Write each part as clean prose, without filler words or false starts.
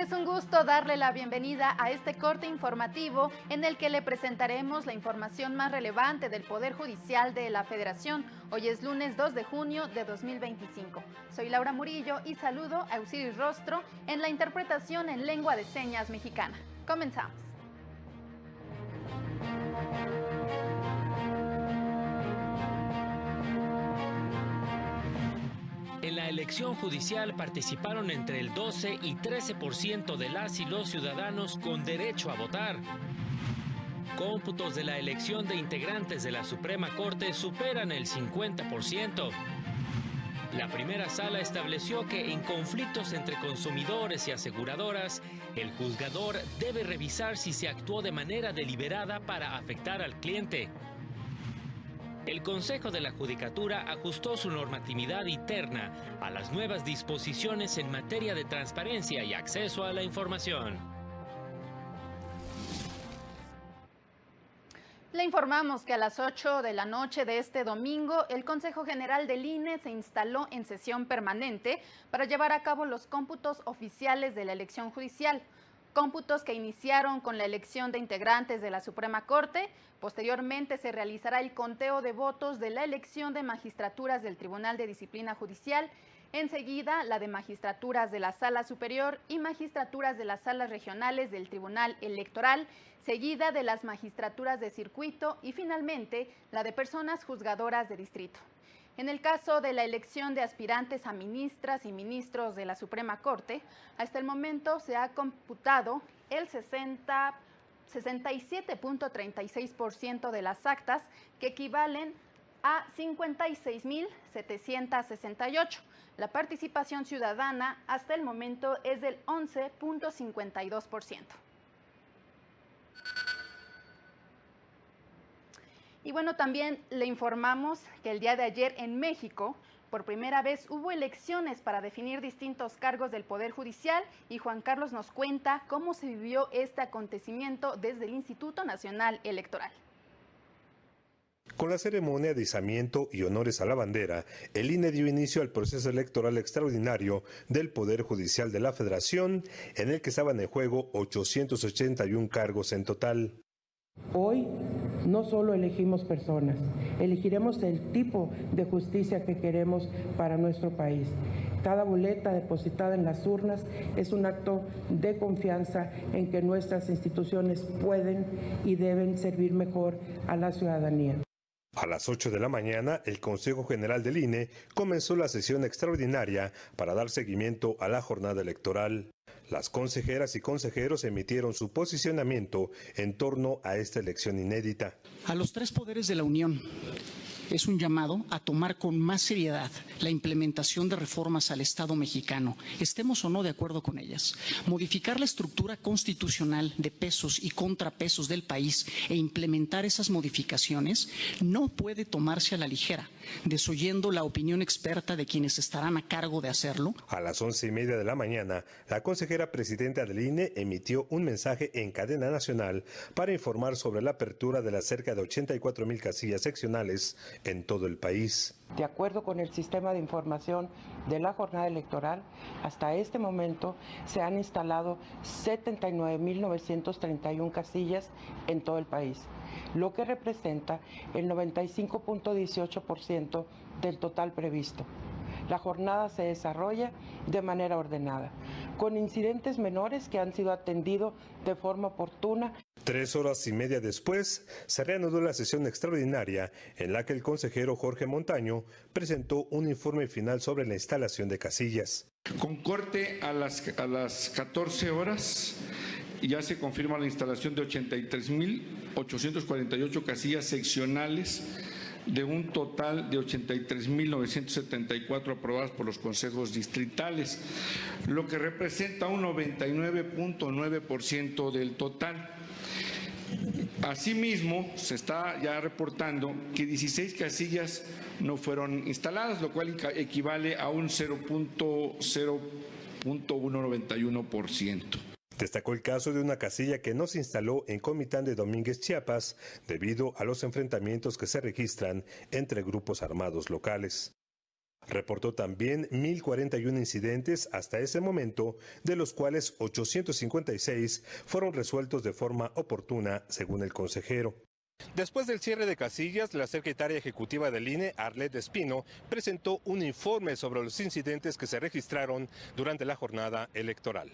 Es un gusto darle la bienvenida a este corte informativo en el que le presentaremos la información más relevante del Poder Judicial de la Federación. Hoy es lunes 2 de junio de 2025. Soy Laura Murillo y saludo a Osiris Rostro en la interpretación en lengua de señas mexicana. Comenzamos. En la elección judicial participaron entre el 12 y 13% de las y los ciudadanos con derecho a votar. Cómputos de la elección de integrantes de la Suprema Corte superan el 50%. La primera sala estableció que en conflictos entre consumidores y aseguradoras, el juzgador debe revisar si se actuó de manera deliberada para afectar al cliente. El Consejo de la Judicatura ajustó su normatividad interna a las nuevas disposiciones en materia de transparencia y acceso a la información. Le informamos que a las 8 de la noche de este domingo, el Consejo General del INE se instaló en sesión permanente para llevar a cabo los cómputos oficiales de la elección judicial. Cómputos que iniciaron con la elección de integrantes de la Suprema Corte. Posteriormente se realizará el conteo de votos de la elección de magistraturas del Tribunal de Disciplina Judicial. Enseguida, la de magistraturas de la Sala Superior y magistraturas de las salas regionales del Tribunal Electoral, seguida de las magistraturas de circuito y finalmente la de personas juzgadoras de distrito. En el caso de la elección de aspirantes a ministras y ministros de la Suprema Corte, hasta el momento se ha computado el 67.36% de las actas, que equivalen a 56.768. La participación ciudadana hasta el momento es del 11.52%. Y bueno, también le informamos que el día de ayer en México, por primera vez hubo elecciones para definir distintos cargos del Poder Judicial y Juan Carlos nos cuenta cómo se vivió este acontecimiento desde el Instituto Nacional Electoral. Con la ceremonia de izamiento y honores a la bandera, el INE dio inicio al proceso electoral extraordinario del Poder Judicial de la Federación, en el que estaban en juego 881 cargos en total. Hoy no solo elegimos personas, elegiremos el tipo de justicia que queremos para nuestro país. Cada boleta depositada en las urnas es un acto de confianza en que nuestras instituciones pueden y deben servir mejor a la ciudadanía. A las 8 de la mañana, el Consejo General del INE comenzó la sesión extraordinaria para dar seguimiento a la jornada electoral. Las consejeras y consejeros emitieron su posicionamiento en torno a esta elección inédita. A los tres poderes de la Unión es un llamado a tomar con más seriedad la implementación de reformas al Estado mexicano, estemos o no de acuerdo con ellas. Modificar la estructura constitucional de pesos y contrapesos del país e implementar esas modificaciones no puede tomarse a la ligera, desoyendo la opinión experta de quienes estarán a cargo de hacerlo. A las 11:30 de la mañana, la consejera presidenta del INE emitió un mensaje en cadena nacional para informar sobre la apertura de las cerca de 84,000 casillas seccionales en todo el país. De acuerdo con el sistema de información de la jornada electoral, hasta este momento se han instalado 79.931 casillas en todo el país, lo que representa el 95.18% del total previsto. La jornada se desarrolla de manera ordenada, con incidentes menores que han sido atendidos de forma oportuna. 3 horas y media después, se reanudó la sesión extraordinaria en la que el consejero Jorge Montaño presentó un informe final sobre la instalación de casillas. Con corte a las 14 horas, ya se confirma la instalación de 83.848 casillas seccionales, de un total de 83.974 aprobadas por los consejos distritales, lo que representa un 99.9% del total. Asimismo, se está ya reportando que 16 casillas no fueron instaladas, lo cual equivale a un 0.191%. Destacó el caso de una casilla que no se instaló en Comitán de Domínguez, Chiapas, debido a los enfrentamientos que se registran entre grupos armados locales. Reportó también 1.041 incidentes hasta ese momento, de los cuales 856 fueron resueltos de forma oportuna, según el consejero. Después del cierre de casillas, la secretaria ejecutiva del INE, Arlette Espino, presentó un informe sobre los incidentes que se registraron durante la jornada electoral.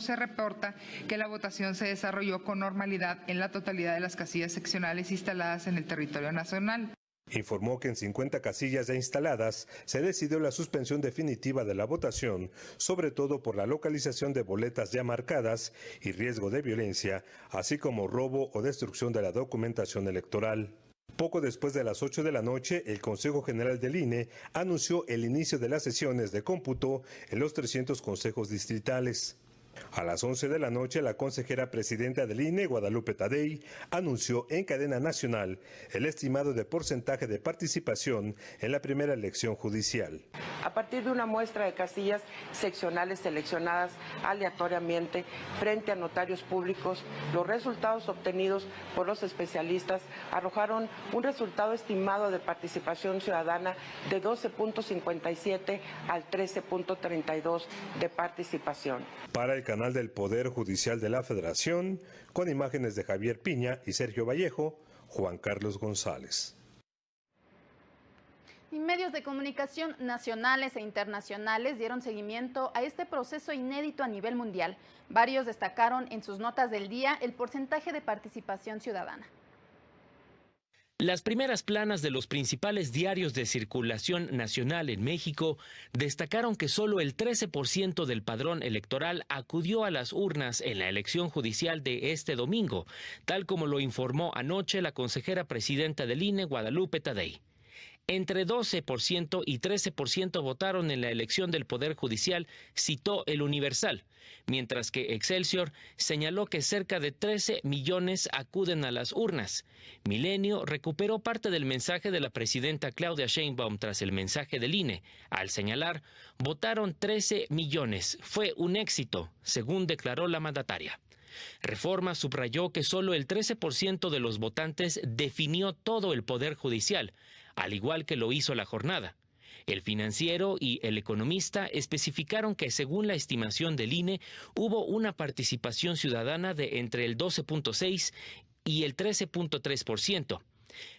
Se reporta que la votación se desarrolló con normalidad en la totalidad de las casillas seccionales instaladas en el territorio nacional. Informó que en 50 casillas ya instaladas se decidió la suspensión definitiva de la votación, sobre todo por la localización de boletas ya marcadas y riesgo de violencia, así como robo o destrucción de la documentación electoral. Poco después de las 8 de la noche, el Consejo General del INE anunció el inicio de las sesiones de cómputo en los 300 consejos distritales. A las 11 de la noche, la consejera presidenta del INE, Guadalupe Tadei, anunció en cadena nacional el estimado de porcentaje de participación en la primera elección judicial. A partir de una muestra de casillas seccionales seleccionadas aleatoriamente frente a notarios públicos, los resultados obtenidos por los especialistas arrojaron un resultado estimado de participación ciudadana de 12.57 al 13.32 de participación. Para el canal del Poder Judicial de la Federación, con imágenes de Javier Piña y Sergio Vallejo, Juan Carlos González. Y medios de comunicación nacionales e internacionales dieron seguimiento a este proceso inédito a nivel mundial. Varios destacaron en sus notas del día el porcentaje de participación ciudadana. Las primeras planas de los principales diarios de circulación nacional en México destacaron que solo el 13% del padrón electoral acudió a las urnas en la elección judicial de este domingo, tal como lo informó anoche la consejera presidenta del INE, Guadalupe Tadei. Entre 12% y 13% votaron en la elección del Poder Judicial, citó El Universal, mientras que Excelsior señaló que cerca de 13 millones acuden a las urnas. Milenio recuperó parte del mensaje de la presidenta Claudia Sheinbaum tras el mensaje del INE, al señalar, votaron 13 millones, fue un éxito, según declaró la mandataria. Reforma subrayó que solo el 13% de los votantes definió todo el Poder Judicial, al igual que lo hizo La Jornada. El Financiero y El Economista especificaron que según la estimación del INE hubo una participación ciudadana de entre el 12.6 y el 13.3%.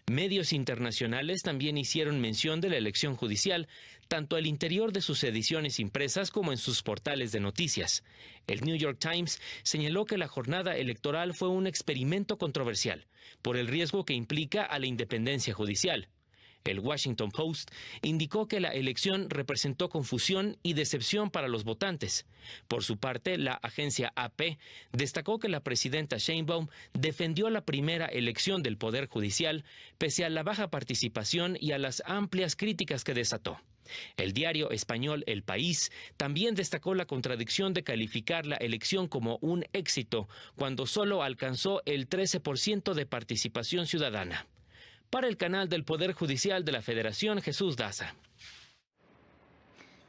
Medios internacionales también hicieron mención de la elección judicial, tanto al interior de sus ediciones impresas como en sus portales de noticias. El New York Times señaló que la jornada electoral fue un experimento controversial, por el riesgo que implica a la independencia judicial. El Washington Post indicó que la elección representó confusión y decepción para los votantes. Por su parte, la agencia AP destacó que la presidenta Sheinbaum defendió la primera elección del Poder Judicial pese a la baja participación y a las amplias críticas que desató. El diario español El País también destacó la contradicción de calificar la elección como un éxito cuando solo alcanzó el 13% de participación ciudadana. Para el canal del Poder Judicial de la Federación, Jesús Daza.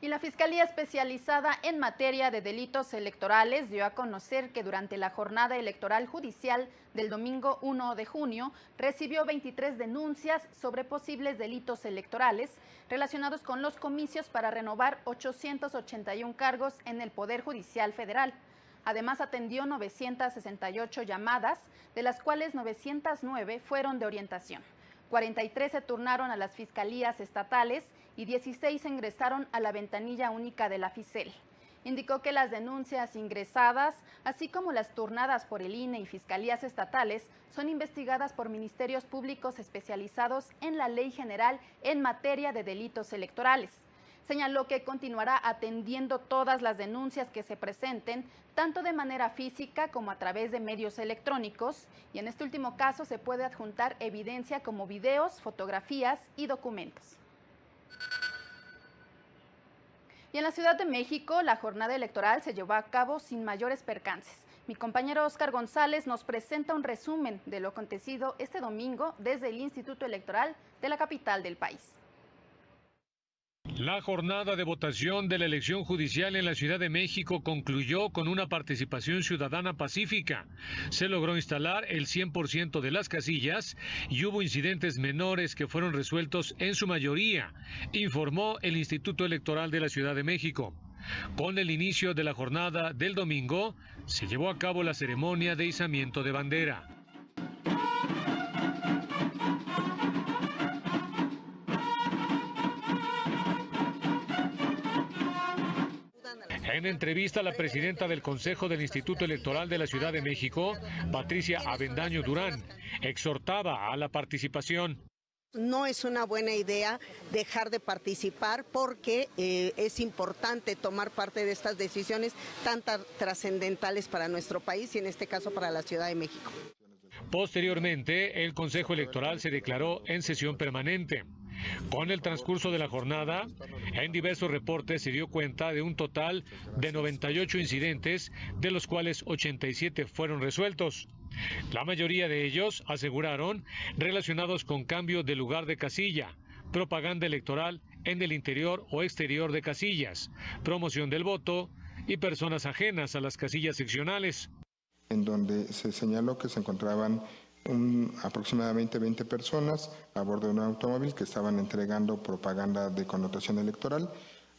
Y la Fiscalía Especializada en Materia de Delitos Electorales dio a conocer que durante la jornada electoral judicial del domingo 1 de junio recibió 23 denuncias sobre posibles delitos electorales relacionados con los comicios para renovar 881 cargos en el Poder Judicial Federal. Además, atendió 968 llamadas, de las cuales 909 fueron de orientación. 43 se turnaron a las fiscalías estatales y 16 ingresaron a la ventanilla única de la FICEL. Indicó que las denuncias ingresadas, así como las turnadas por el INE y fiscalías estatales, son investigadas por ministerios públicos especializados en la Ley General en materia de delitos electorales. Señaló que continuará atendiendo todas las denuncias que se presenten, tanto de manera física como a través de medios electrónicos, y en este último caso se puede adjuntar evidencia como videos, fotografías y documentos. Y en la Ciudad de México, la jornada electoral se llevó a cabo sin mayores percances. Mi compañero Óscar González nos presenta un resumen de lo acontecido este domingo desde el Instituto Electoral de la capital del país. La jornada de votación de la elección judicial en la Ciudad de México concluyó con una participación ciudadana pacífica. Se logró instalar el 100% de las casillas y hubo incidentes menores que fueron resueltos en su mayoría, informó el Instituto Electoral de la Ciudad de México. Con el inicio de la jornada del domingo, se llevó a cabo la ceremonia de izamiento de bandera. En entrevista, la presidenta del Consejo del Instituto Electoral de la Ciudad de México, Patricia Avendaño Durán, exhortaba a la participación. No es una buena idea dejar de participar porque es importante tomar parte de estas decisiones tan trascendentales para nuestro país y en este caso para la Ciudad de México. Posteriormente, el Consejo Electoral se declaró en sesión permanente. Con el transcurso de la jornada, en diversos reportes se dio cuenta de un total de 98 incidentes, de los cuales 87 fueron resueltos. La mayoría de ellos, aseguraron, relacionados con cambio de lugar de casilla, propaganda electoral en el interior o exterior de casillas, promoción del voto y personas ajenas a las casillas seccionales. En donde se señaló que se encontraban aproximadamente 20 personas a bordo de un automóvil que estaban entregando propaganda de connotación electoral.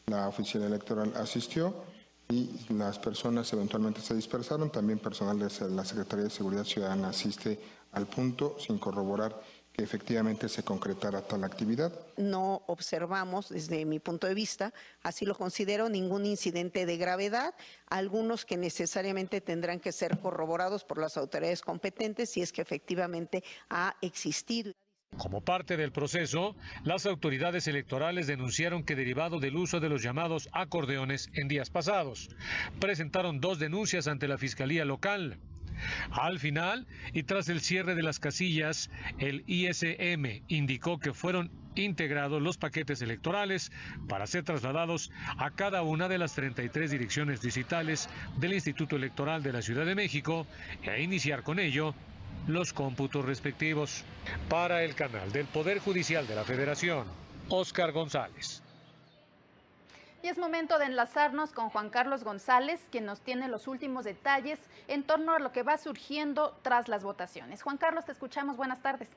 La oficial electoral asistió y las personas eventualmente se dispersaron. También personal de la Secretaría de Seguridad Ciudadana asiste al punto sin corroborar que efectivamente se concretara tal actividad. No observamos, desde mi punto de vista, así lo considero, ningún incidente de gravedad, algunos que necesariamente tendrán que ser corroborados por las autoridades competentes si es que efectivamente ha existido. Como parte del proceso, las autoridades electorales denunciaron que, derivado del uso de los llamados acordeones en días pasados, presentaron 2 denuncias ante la Fiscalía Local. Al final, y tras el cierre de las casillas, el ISM indicó que fueron integrados los paquetes electorales para ser trasladados a cada una de las 33 direcciones distritales del Instituto Electoral de la Ciudad de México e iniciar con ello los cómputos respectivos. Para el canal del Poder Judicial de la Federación, Óscar González. Y es momento de enlazarnos con Juan Carlos González, quien nos tiene los últimos detalles en torno a lo que va surgiendo tras las votaciones. Juan Carlos, te escuchamos. Buenas tardes.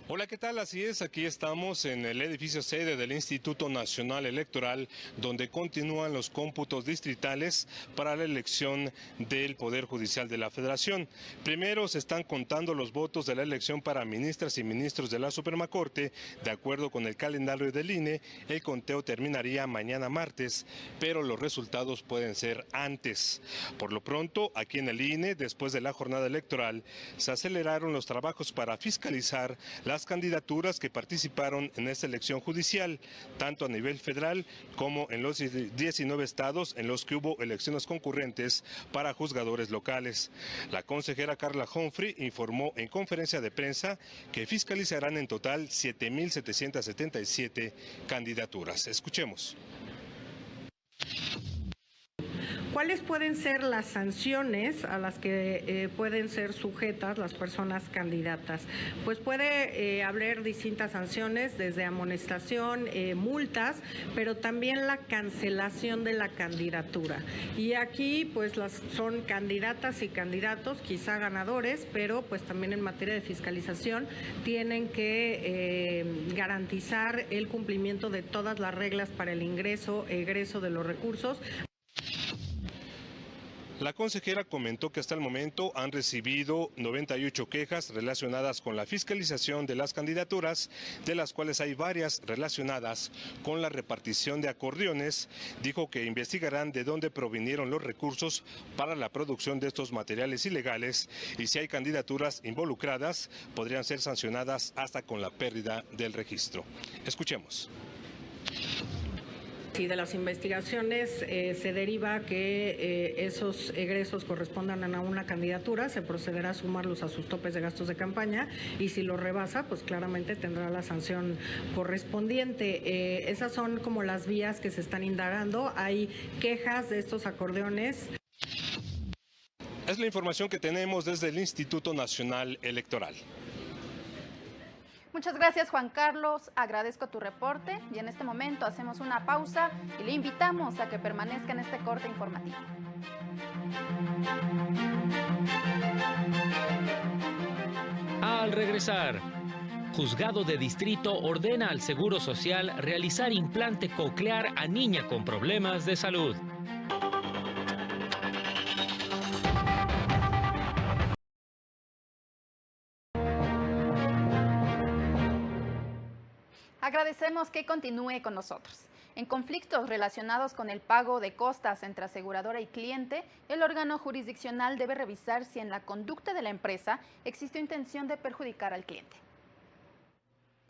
Hola, ¿qué tal? Así es, aquí estamos en el edificio sede del Instituto Nacional Electoral, donde continúan los cómputos distritales para la elección del Poder Judicial de la Federación. Primero se están contando los votos de la elección para ministras y ministros de la Suprema Corte. De acuerdo con el calendario del INE, el conteo terminaría mañana martes, pero los resultados pueden ser antes. Por lo pronto, aquí en el INE, después de la jornada electoral, se aceleraron los trabajos para fiscalizar las candidaturas que participaron en esta elección judicial, tanto a nivel federal como en los 19 estados en los que hubo elecciones concurrentes para juzgadores locales. La consejera Carla Humphrey informó en conferencia de prensa que fiscalizarán en total 7,777 candidaturas. Escuchemos. ¿Cuáles pueden ser las sanciones a las que pueden ser sujetas las personas candidatas? Pues puede haber distintas sanciones, desde amonestación, multas, pero también la cancelación de la candidatura. Y aquí pues son candidatas y candidatos, quizá ganadores, pero pues también en materia de fiscalización tienen que garantizar el cumplimiento de todas las reglas para el ingreso e egreso de los recursos. La consejera comentó que hasta el momento han recibido 98 quejas relacionadas con la fiscalización de las candidaturas, de las cuales hay varias relacionadas con la repartición de acordeones. Dijo que investigarán de dónde provinieron los recursos para la producción de estos materiales ilegales y si hay candidaturas involucradas, podrían ser sancionadas hasta con la pérdida del registro. Escuchemos. Si de las investigaciones se deriva que esos egresos correspondan a una candidatura, se procederá a sumarlos a sus topes de gastos de campaña y si lo rebasa, pues claramente tendrá la sanción correspondiente. Esas son como las vías que se están indagando. Hay quejas de estos acordeones. Es la información que tenemos desde el Instituto Nacional Electoral. Muchas gracias, Juan Carlos. Agradezco tu reporte y en este momento hacemos una pausa y le invitamos a que permanezca en este corte informativo. Al regresar, Juzgado de Distrito ordena al Seguro Social realizar implante coclear a niña con problemas de salud. Agradecemos que continúe con nosotros. En conflictos relacionados con el pago de costas entre aseguradora y cliente, el órgano jurisdiccional debe revisar si en la conducta de la empresa existe intención de perjudicar al cliente.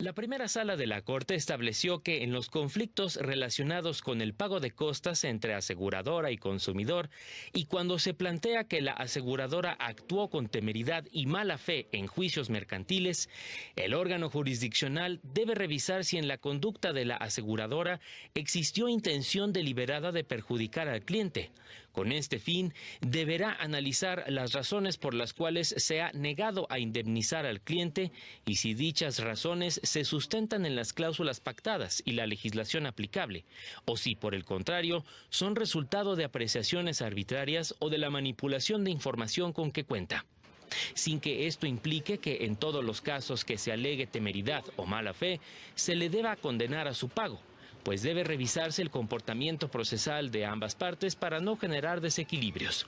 La primera sala de la Corte estableció que en los conflictos relacionados con el pago de costas entre aseguradora y consumidor, y cuando se plantea que la aseguradora actuó con temeridad y mala fe en juicios mercantiles, el órgano jurisdiccional debe revisar si en la conducta de la aseguradora existió intención deliberada de perjudicar al cliente. Con este fin, deberá analizar las razones por las cuales se ha negado a indemnizar al cliente y si dichas razones se sustentan en las cláusulas pactadas y la legislación aplicable, o si, por el contrario, son resultado de apreciaciones arbitrarias o de la manipulación de información con que cuenta. Sin que esto implique que en todos los casos que se alegue temeridad o mala fe, se le deba condenar a su pago, pues debe revisarse el comportamiento procesal de ambas partes para no generar desequilibrios.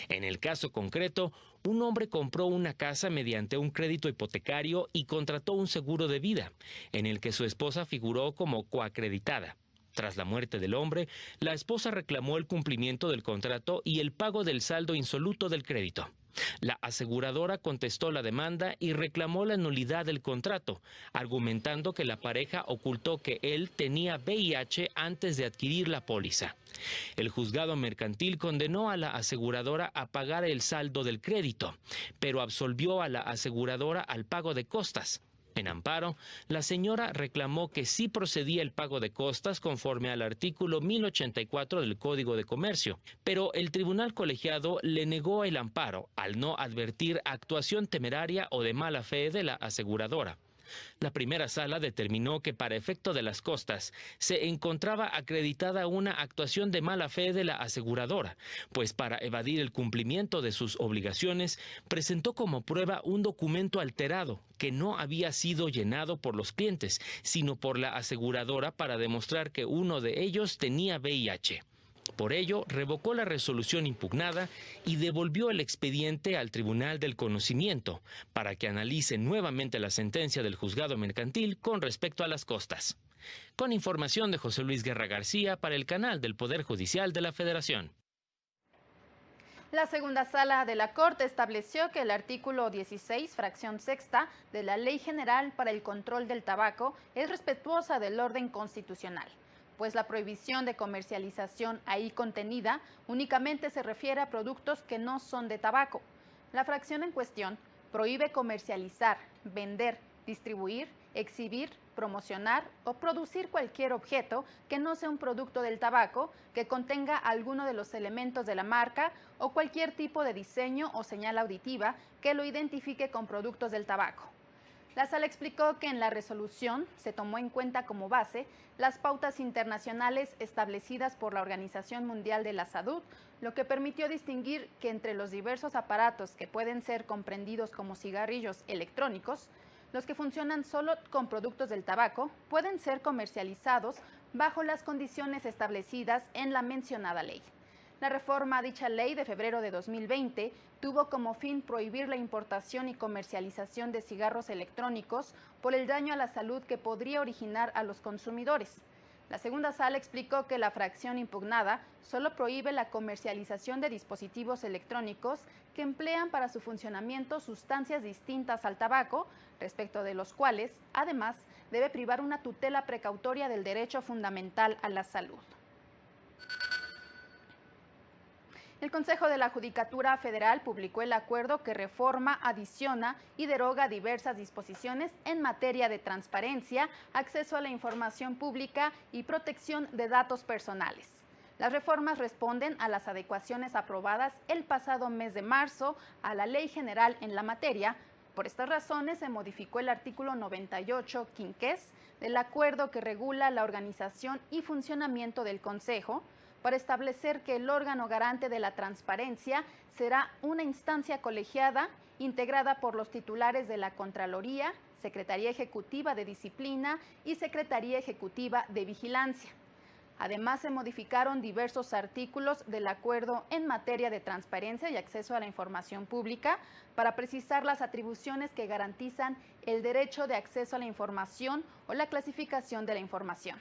En el caso concreto, un hombre compró una casa mediante un crédito hipotecario y contrató un seguro de vida, en el que su esposa figuró como coacreditada. Tras la muerte del hombre, la esposa reclamó el cumplimiento del contrato y el pago del saldo insoluto del crédito. La aseguradora contestó la demanda y reclamó la nulidad del contrato, argumentando que la pareja ocultó que él tenía VIH antes de adquirir la póliza. El juzgado mercantil condenó a la aseguradora a pagar el saldo del crédito, pero absolvió a la aseguradora al pago de costas. En amparo, la señora reclamó que sí procedía el pago de costas conforme al artículo 1084 del Código de Comercio, pero el tribunal colegiado le negó el amparo al no advertir actuación temeraria o de mala fe de la aseguradora. La primera sala determinó que para efecto de las costas se encontraba acreditada una actuación de mala fe de la aseguradora, pues para evadir el cumplimiento de sus obligaciones presentó como prueba un documento alterado que no había sido llenado por los clientes, sino por la aseguradora para demostrar que uno de ellos tenía VIH. Por ello, revocó la resolución impugnada y devolvió el expediente al Tribunal del Conocimiento para que analice nuevamente la sentencia del juzgado mercantil con respecto a las costas. Con información de José Luis Guerra García para el canal del Poder Judicial de la Federación. La segunda sala de la Corte estableció que el artículo 16, fracción sexta, de la Ley General para el Control del Tabaco es respetuosa del orden constitucional, pues la prohibición de comercialización ahí contenida únicamente se refiere a productos que no son de tabaco. La fracción en cuestión prohíbe comercializar, vender, distribuir, exhibir, promocionar o producir cualquier objeto que no sea un producto del tabaco, que contenga alguno de los elementos de la marca o cualquier tipo de diseño o señal auditiva que lo identifique con productos del tabaco. La sala explicó que en la resolución se tomó en cuenta como base las pautas internacionales establecidas por la Organización Mundial de la Salud, lo que permitió distinguir que entre los diversos aparatos que pueden ser comprendidos como cigarrillos electrónicos, los que funcionan solo con productos del tabaco pueden ser comercializados bajo las condiciones establecidas en la mencionada ley. La reforma a dicha ley de febrero de 2020 tuvo como fin prohibir la importación y comercialización de cigarros electrónicos por el daño a la salud que podría originar a los consumidores. La segunda sala explicó que la fracción impugnada solo prohíbe la comercialización de dispositivos electrónicos que emplean para su funcionamiento sustancias distintas al tabaco, respecto de los cuales, además, debe privar una tutela precautoria del derecho fundamental a la salud. El Consejo de la Judicatura Federal publicó el acuerdo que reforma, adiciona y deroga diversas disposiciones en materia de transparencia, acceso a la información pública y protección de datos personales. Las reformas responden a las adecuaciones aprobadas el pasado mes de marzo a la Ley General en la materia, Por estas razones se modificó el artículo 98 quinqués del acuerdo que regula la organización y funcionamiento del Consejo, para establecer que el órgano garante de la transparencia será una instancia colegiada integrada por los titulares de la Contraloría, Secretaría Ejecutiva de Disciplina y Secretaría Ejecutiva de Vigilancia. Además, se modificaron diversos artículos del acuerdo en materia de transparencia y acceso a la información pública para precisar las atribuciones que garantizan el derecho de acceso a la información o la clasificación de la información.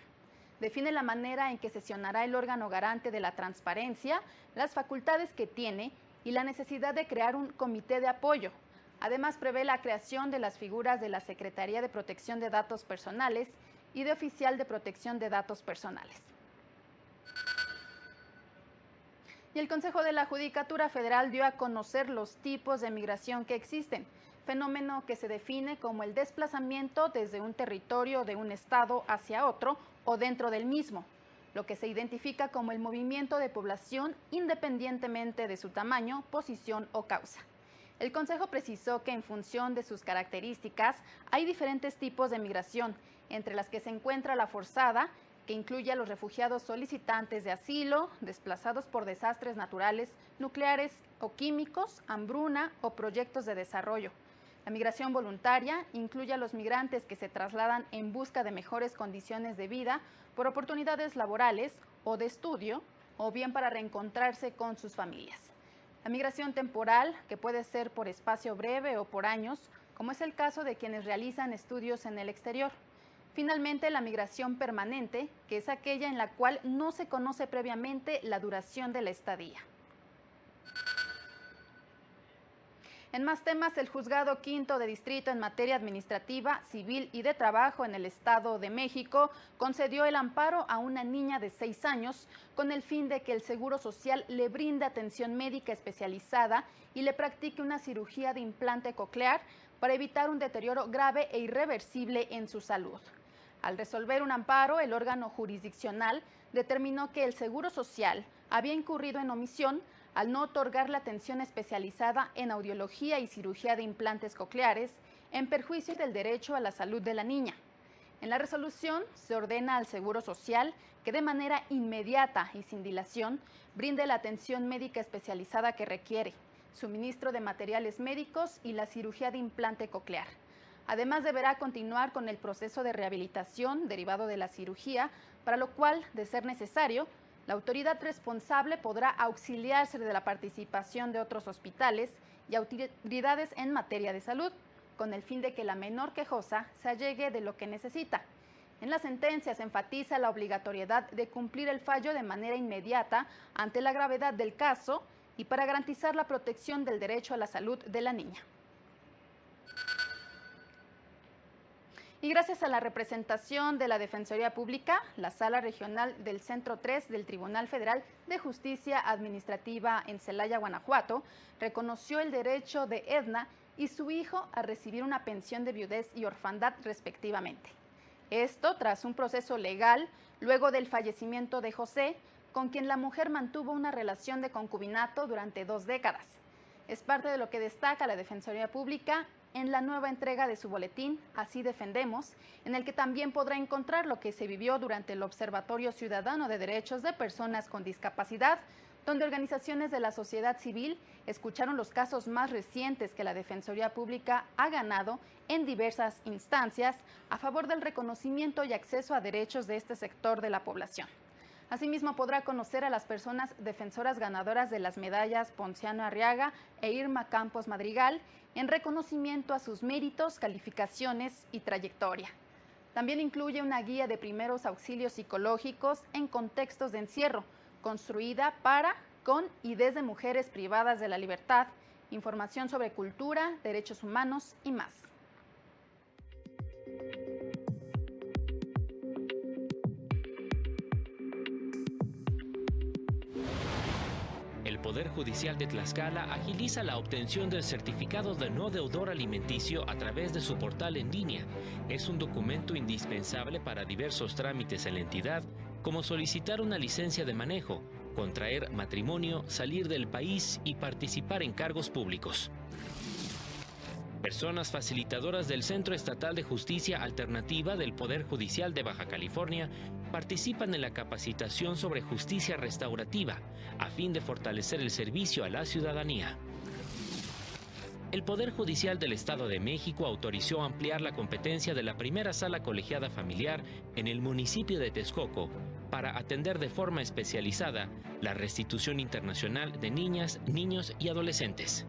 Define la manera en que sesionará el órgano garante de la transparencia, las facultades que tiene y la necesidad de crear un comité de apoyo. Además, prevé la creación de las figuras de la Secretaría de Protección de Datos Personales y de Oficial de Protección de Datos Personales. Y el Consejo de la Judicatura Federal dio a conocer los tipos de migración que existen, fenómeno que se define como el desplazamiento desde un territorio de un estado hacia otro o dentro del mismo, lo que se identifica como el movimiento de población independientemente de su tamaño, posición o causa. El Consejo precisó que en función de sus características hay diferentes tipos de migración, entre las que se encuentra la forzada, que incluye a los refugiados solicitantes de asilo, desplazados por desastres naturales, nucleares o químicos, hambruna o proyectos de desarrollo. La migración voluntaria incluye a los migrantes que se trasladan en busca de mejores condiciones de vida por oportunidades laborales o de estudio, o bien para reencontrarse con sus familias. La migración temporal, que puede ser por espacio breve o por años, como es el caso de quienes realizan estudios en el exterior. Finalmente, la migración permanente, que es aquella en la cual no se conoce previamente la duración de la estadía. En más temas, el Juzgado Quinto de Distrito en materia administrativa, civil y de trabajo en el Estado de México concedió el amparo a una niña de 6 años con el fin de que el Seguro Social le brinde atención médica especializada y le practique una cirugía de implante coclear para evitar un deterioro grave e irreversible en su salud. Al resolver un amparo, el órgano jurisdiccional determinó que el Seguro Social había incurrido en omisión al no otorgar la atención especializada en audiología y cirugía de implantes cocleares en perjuicio del derecho a la salud de la niña. En la resolución se ordena al Seguro Social que de manera inmediata y sin dilación brinde la atención médica especializada que requiere, suministro de materiales médicos y la cirugía de implante coclear. Además, deberá continuar con el proceso de rehabilitación derivado de la cirugía, para lo cual, de ser necesario, la autoridad responsable podrá auxiliarse de la participación de otros hospitales y autoridades en materia de salud, con el fin de que la menor quejosa se allegue de lo que necesita. En la sentencia se enfatiza la obligatoriedad de cumplir el fallo de manera inmediata ante la gravedad del caso y para garantizar la protección del derecho a la salud de la niña. Y gracias a la representación de la Defensoría Pública, la Sala Regional del Centro 3 del Tribunal Federal de Justicia Administrativa en Celaya, Guanajuato, reconoció el derecho de Edna y su hijo a recibir una pensión de viudez y orfandad respectivamente. Esto tras un proceso legal luego del fallecimiento de José, con quien la mujer mantuvo una relación de concubinato durante 2 décadas. Es parte de lo que destaca la Defensoría Pública en la nueva entrega de su boletín, Así Defendemos, en el que también podrá encontrar lo que se vivió durante el Observatorio Ciudadano de Derechos de Personas con Discapacidad, donde organizaciones de la sociedad civil escucharon los casos más recientes que la Defensoría Pública ha ganado en diversas instancias a favor del reconocimiento y acceso a derechos de este sector de la población. Asimismo, podrá conocer a las personas defensoras ganadoras de las medallas Ponciano Arriaga e Irma Campos Madrigal en reconocimiento a sus méritos, calificaciones y trayectoria. También incluye una guía de primeros auxilios psicológicos en contextos de encierro, construida para, con y desde mujeres privadas de la libertad, información sobre cultura, derechos humanos y más. El Poder Judicial de Tlaxcala agiliza la obtención del certificado de no deudor alimenticio a través de su portal en línea. Es un documento indispensable para diversos trámites en la entidad, como solicitar una licencia de manejo, contraer matrimonio, salir del país y participar en cargos públicos. Personas facilitadoras del Centro Estatal de Justicia Alternativa del Poder Judicial de Baja California participan en la capacitación sobre justicia restaurativa a fin de fortalecer el servicio a la ciudadanía. El Poder Judicial del Estado de México autorizó ampliar la competencia de la primera sala colegiada familiar en el municipio de Texcoco para atender de forma especializada la restitución internacional de niñas, niños y adolescentes.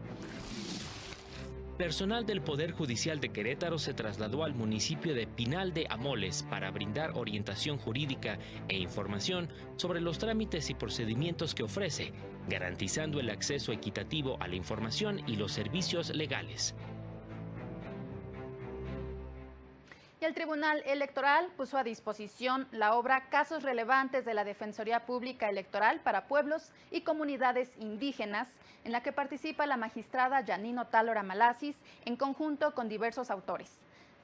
Personal del Poder Judicial de Querétaro se trasladó al municipio de Pinal de Amoles para brindar orientación jurídica e información sobre los trámites y procedimientos que ofrece, garantizando el acceso equitativo a la información y los servicios legales. Y el Tribunal Electoral puso a disposición la obra Casos Relevantes de la Defensoría Pública Electoral para Pueblos y Comunidades Indígenas, en la que participa la magistrada Yanino Tálora Malasis en conjunto con diversos autores.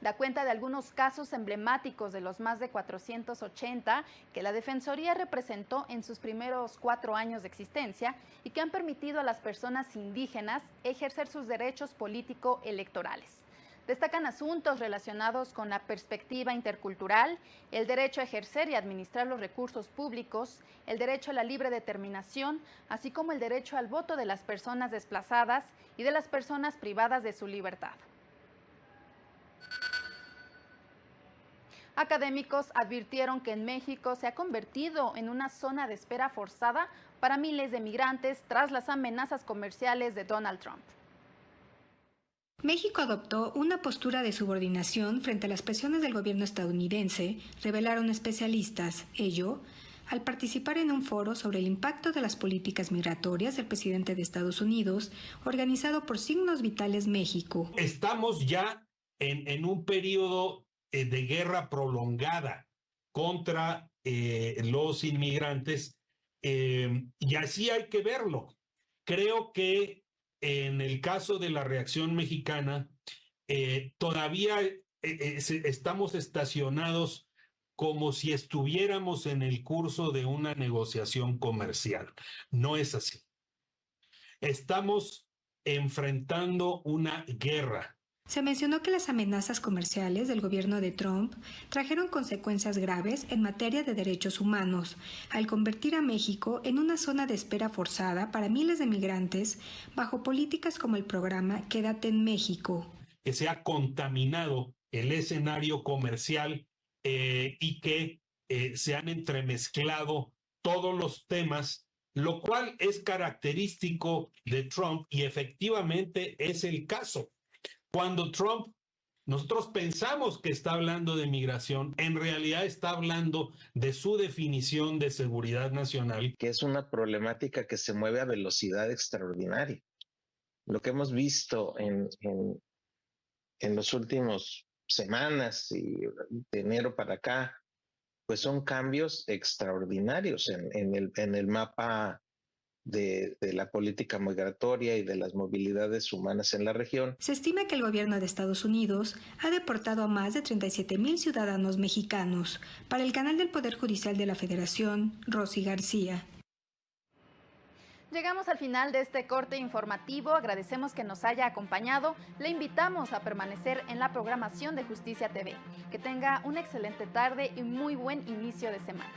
Da cuenta de algunos casos emblemáticos de los más de 480 que la Defensoría representó en sus primeros 4 años de existencia y que han permitido a las personas indígenas ejercer sus derechos político-electorales. Destacan asuntos relacionados con la perspectiva intercultural, el derecho a ejercer y administrar los recursos públicos, el derecho a la libre determinación, así como el derecho al voto de las personas desplazadas y de las personas privadas de su libertad. Académicos advirtieron que en México se ha convertido en una zona de espera forzada para miles de migrantes tras las amenazas comerciales de Donald Trump. México adoptó una postura de subordinación frente a las presiones del gobierno estadounidense, revelaron especialistas. Ello al participar en un foro sobre el impacto de las políticas migratorias del presidente de Estados Unidos, organizado por Signos Vitales México. Estamos ya en un periodo de guerra prolongada contra los inmigrantes, y así hay que verlo. Creo que en el caso de la reacción mexicana, todavía estamos estacionados como si estuviéramos en el curso de una negociación comercial. No es así. Estamos enfrentando una guerra. Se mencionó que las amenazas comerciales del gobierno de Trump trajeron consecuencias graves en materia de derechos humanos, al convertir a México en una zona de espera forzada para miles de migrantes bajo políticas como el programa Quédate en México. Que se ha contaminado el escenario comercial y que se han entremezclado todos los temas, lo cual es característico de Trump y efectivamente es el caso. Cuando Trump, nosotros pensamos que está hablando de migración, en realidad está hablando de su definición de seguridad nacional. Que es una problemática que se mueve a velocidad extraordinaria. Lo que hemos visto en los últimos semanas y de enero para acá, pues son cambios extraordinarios en el mapa de la política migratoria y de las movilidades humanas en la región. Se estima que el gobierno de Estados Unidos ha deportado a más de 37,000 ciudadanos mexicanos. Para el canal del Poder Judicial de la Federación, Rosy García. Llegamos al final de este corte informativo. Agradecemos que nos haya acompañado. Le invitamos a permanecer en la programación de Justicia TV. Que tenga una excelente tarde y muy buen inicio de semana.